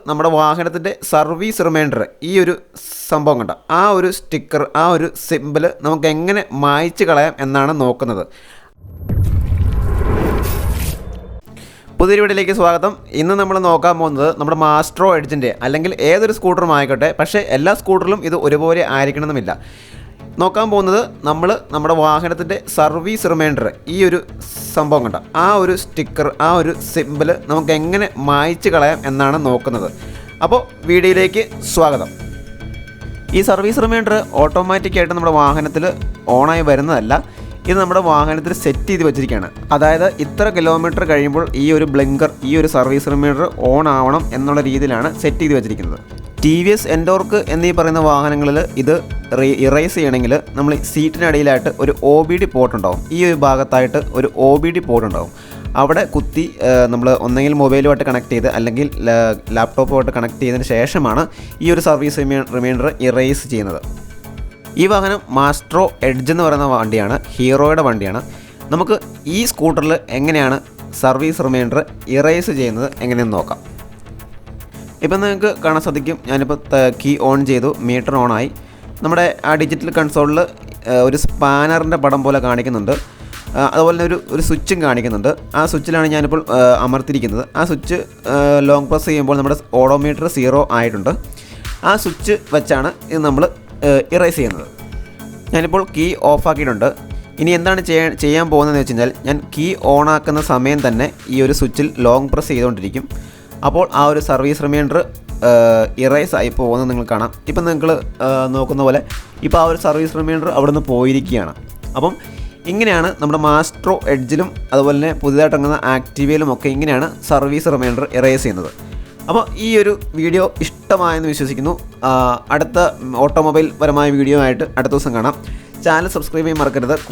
നമ്മുടെ വാഹനത്തിൻ്റെ service reminder ഈ ഒരു സംഭവം കണ്ട ആ ഒരു സ്റ്റിക്കർ ആ ഒരു സിമ്പിൾ നമുക്ക് എങ്ങനെ മായ്ച്ച് കളയാം എന്നാണ് നോക്കുന്നത്. പുതിയൊരു വീഡിയോയിലേക്ക് സ്വാഗതം. ഇന്ന് നമ്മൾ നോക്കാൻ പോകുന്നത് നമ്മുടെ മാസ്ട്രോ എഡ്ജിൻ്റെ അല്ലെങ്കിൽ ഏതൊരു സ്കൂട്ടറും ആയിക്കോട്ടെ, പക്ഷേ എല്ലാ സ്കൂട്ടറിലും ഇത് ഒരുപോലെ ആയിരിക്കണമെന്നില്ല. നോക്കാൻ പോകുന്നത് നമ്മുടെ വാഹനത്തിൻ്റെ സർവീസ് റിമൈൻഡർ ഈ ഒരു സംഭവം കണ്ട ആ ഒരു സ്റ്റിക്കർ ആ ഒരു സിമ്പിൾ നമുക്ക് എങ്ങനെ മായ്ച്ച് കളയാം എന്നാണ് നോക്കുന്നത്. അപ്പോൾ വീഡിയോയിലേക്ക് സ്വാഗതം. ഈ സർവീസ് റിമൈൻഡർ ഓട്ടോമാറ്റിക്കായിട്ട് നമ്മുടെ വാഹനത്തിൽ ഓണായി വരുന്നതല്ല. ഇത് നമ്മുടെ വാഹനത്തിൽ സെറ്റ് ചെയ്ത് വെച്ചിരിക്കുകയാണ്. അതായത് ഇത്ര കിലോമീറ്റർ കഴിയുമ്പോൾ ഈ ഒരു ബ്ലിങ്കർ ഈ ഒരു സർവീസ് റിമൈൻഡർ ഓൺ ആവണം എന്നുള്ള രീതിയിലാണ് സെറ്റ് ചെയ്ത് വെച്ചിരിക്കുന്നത്. TVS എൻഡോർക്ക് എന്നീ പറയുന്ന വാഹനങ്ങളിൽ ഇത് ഇറേസ് ചെയ്യണമെങ്കിൽ നമ്മൾ സീറ്റിനടിയിലായിട്ട് ഒരു OBD പോർട്ട് ഉണ്ടാവും. ഈ ഒരു ഭാഗത്തായിട്ട് ഒരു OBD പോർട്ട് ഉണ്ടാവും. അവിടെ കുത്തി നമ്മൾ ഒന്നെങ്കിൽ മൊബൈലുമായിട്ട് കണക്ട് ചെയ്ത് അല്ലെങ്കിൽ ലാപ്ടോപ്പുമായിട്ട് കണക്ട് ചെയ്തതിന് ശേഷമാണ് ഈ ഒരു സർവീസ് റിമൈൻഡർ ഇറേസ് ചെയ്യുന്നത്. ഈ വാഹനം മാസ്ട്രോ എഡ്ജ് എന്ന് പറയുന്ന വണ്ടിയാണ്, ഹീറോയുടെ വണ്ടിയാണ്. നമുക്ക് ഈ സ്കൂട്ടറിൽ എങ്ങനെയാണ് സർവീസ് റിമൈൻഡർ ഇറേസ് ചെയ്യുന്നത് എങ്ങനെയെന്ന് നോക്കാം. ഇപ്പം നിങ്ങൾക്ക് കാണാൻ സാധിക്കും, ഞാനിപ്പോൾ കീ ഓൺ ചെയ്തു, മീറ്റർ ഓണായി. നമ്മുടെ ആ ഡിജിറ്റൽ കൺസോളിൽ ഒരു സ്പാനറിൻ്റെ പടം പോലെ കാണിക്കുന്നുണ്ട്. അതുപോലെ തന്നെ ഒരു സ്വിച്ചും കാണിക്കുന്നുണ്ട്. ആ സ്വിച്ചിലാണ് ഞാനിപ്പോൾ അമർത്തിയിരിക്കുന്നത്. ആ സ്വിച്ച് ലോങ് പ്രസ് ചെയ്യുമ്പോൾ നമ്മുടെ ഓഡോമീറ്റർ 0 ആയിട്ടുണ്ട്. ആ സ്വിച്ച് വെച്ചാണ് ഇത് നമ്മൾ ഇറേസ് ചെയ്യുന്നത്. ഞാനിപ്പോൾ കീ ഓഫാക്കിയിട്ടുണ്ട്. ഇനി എന്താണ് ചെയ്യാൻ പോകുന്നതെന്ന് വെച്ച് കഴിഞ്ഞാൽ, ഞാൻ കീ ഓണാക്കുന്ന സമയം തന്നെ ഈ ഒരു സ്വിച്ചിൽ ലോങ് പ്രസ് ചെയ്തുകൊണ്ടിരിക്കും. അപ്പോൾ ആ ഒരു സർവീസ് റിമൈൻഡർ ഇറേസ് ആയി പോകുന്നത് നിങ്ങൾ കാണാം. ഇപ്പം നിങ്ങൾ നോക്കുന്ന പോലെ ഇപ്പോൾ ആ ഒരു സർവീസ് റിമൈൻഡർ അവിടെ നിന്ന് പോയിരിക്കുകയാണ്. അപ്പം ഇങ്ങനെയാണ് നമ്മുടെ മാസ്ട്രോ എഡ്ജിലും അതുപോലെ തന്നെ പുതിയതായിട്ട് ഇറങ്ങുന്ന ആക്റ്റീവയിലും ഒക്കെ ഇങ്ങനെയാണ് സർവീസ് റിമൈൻഡർ ഇറേസ് ചെയ്യുന്നത്. അപ്പോൾ ഈ ഒരു വീഡിയോ ഇഷ്ടമായെന്ന് വിശ്വസിക്കുന്നു. അടുത്ത ഓട്ടോമൊബൈൽ പരമായ വീഡിയോ ആയിട്ട് അടുത്ത ദിവസം കാണാം. ചാനൽ സബ്സ്ക്രൈബ് ചെയ്യാൻ മറക്കരുത്.